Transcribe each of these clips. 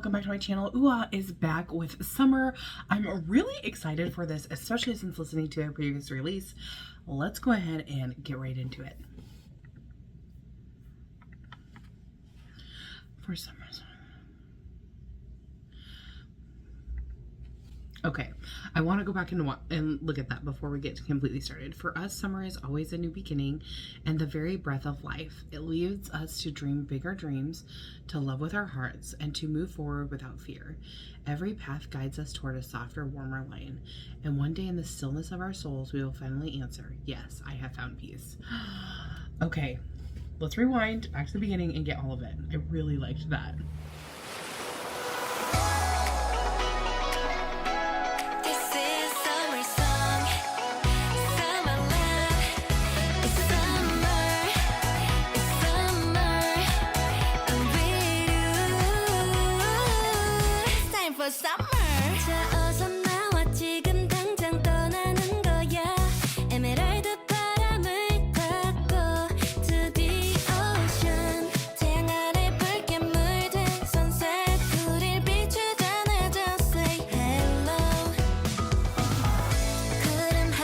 welcome back to my channel. WOOAH is back with summer. I'm really excited for this, especially since listening to their previous release. Let's go ahead and get right into it. For summer. Okay, I want to go back and look at that before we get completely started. For us, summer is always a new beginning and the very breath of life. It leads us to dream bigger dreams, to love with our hearts, and to move forward without fear. Every path guides us toward a softer, warmer light. And one day in the stillness of our souls, we will finally answer, yes, I have found peace. Okay, let's rewind back to the beginning and get all of it. I really liked that.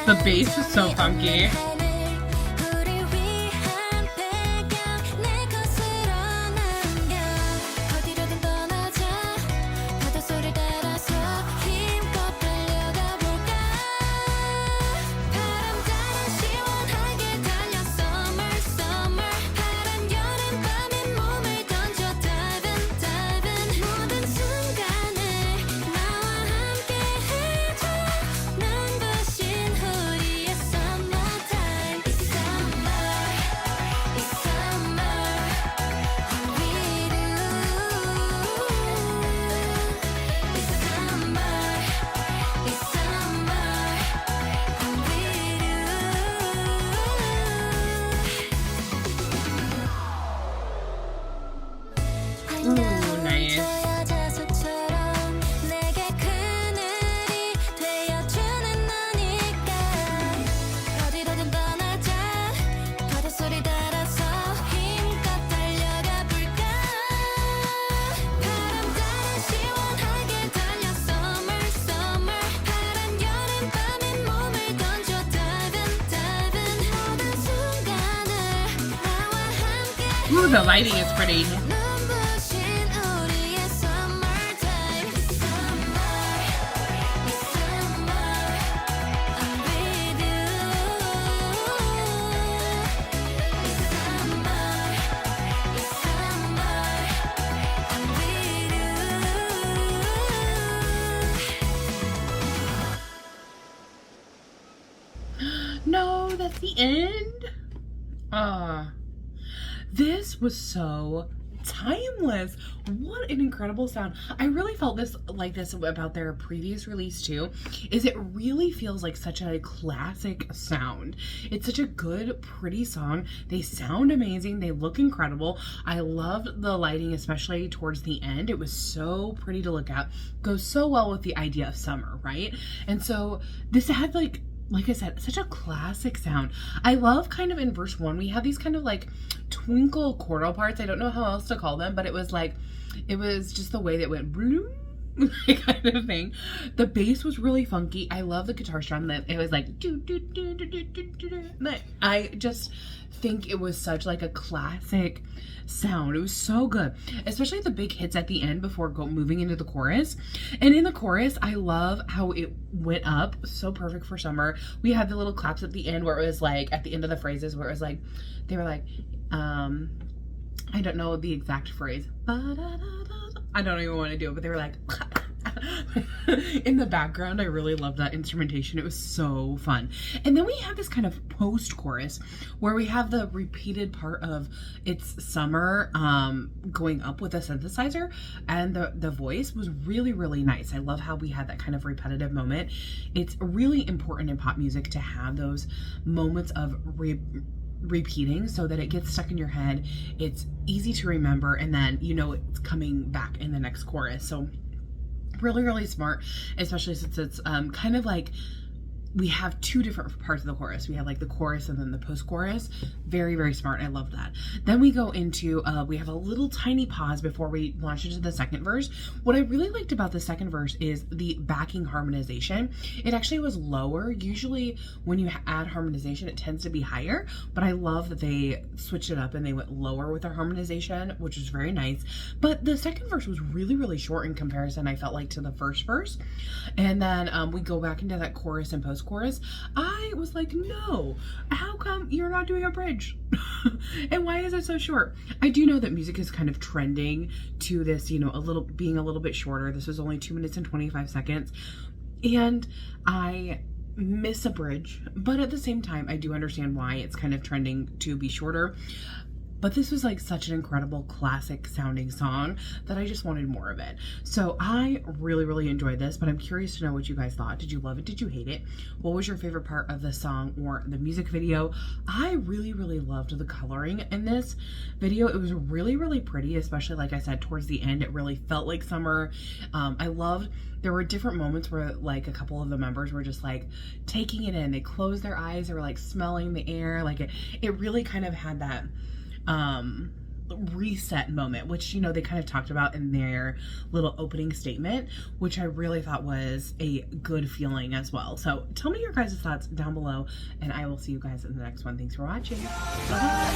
The bass is so funky. Ooh, nice. Ooh, the lighting is pretty. No, that's the end. This was so timeless. What an incredible sound. I really felt this about their previous release too, is it really feels like such a classic sound. It's such a good, pretty song. They sound amazing. They look incredible. I loved the lighting, especially towards the end. It was so pretty to look at. Goes so well with the idea of summer, right? And so this had like I said, such a classic sound. I love kind of in verse 1, we have these kind of like twinkle chordal parts. I don't know how else to call them, but it was just the way that it went bloom, kind of thing. The bass was really funky. I love the guitar strum that it was like do do do do do do do. I just think it was such like a classic sound. It was so good, especially the big hits at the end before moving into the chorus. And in the chorus, I love how it went up, so perfect for summer. We had the little claps at the end where it was like at the end of the phrases where it was like they were like I don't know the exact phrase, I don't even want to do it, but they were like in the background. I really loved that instrumentation. It was so fun. And then we have this kind of post-chorus where we have the repeated part of "It's Summer" going up with a synthesizer, and the voice was really, really nice. I love how we had that kind of repetitive moment. It's really important in pop music to have those moments of repeating so that it gets stuck in your head. It's easy to remember, and then you know it's coming back in the next chorus. So really, really smart, especially since it's kind of like we have two different parts of the chorus. We have like the chorus and then the post-chorus. Very, very smart. I love that. Then we go into, we have a little tiny pause before we launch into the second verse. What I really liked about the second verse is the backing harmonization. It actually was lower. Usually when you add harmonization, it tends to be higher, but I love that they switched it up and they went lower with their harmonization, which was very nice. But the second verse was really, really short in comparison, I felt like, to the first verse. And then we go back into that chorus and post-chorus. I was like, no, how come you're not doing a bridge? And why is it so short? I do know that music is kind of trending to this, you know, being a little bit shorter. This was only 2 minutes and 25 seconds. And I miss a bridge, but at the same time, I do understand why it's kind of trending to be shorter. But this was like such an incredible classic sounding song that I just wanted more of it. So I really, really enjoyed this, but I'm curious to know what you guys thought. Did you love it? Did you hate it? What was your favorite part of the song or the music video? I really, really loved the coloring in this video. It was really, really pretty, especially like I said, towards the end, it really felt like summer. I loved, there were different moments where like a couple of the members were just like taking it in. They closed their eyes, they were like smelling the air. Like it really kind of had that reset moment, which, you know, they kind of talked about in their little opening statement, which I really thought was a good feeling as well. So tell me your guys' thoughts down below, and I will see you guys in the next one. Thanks for watching. Bye-bye.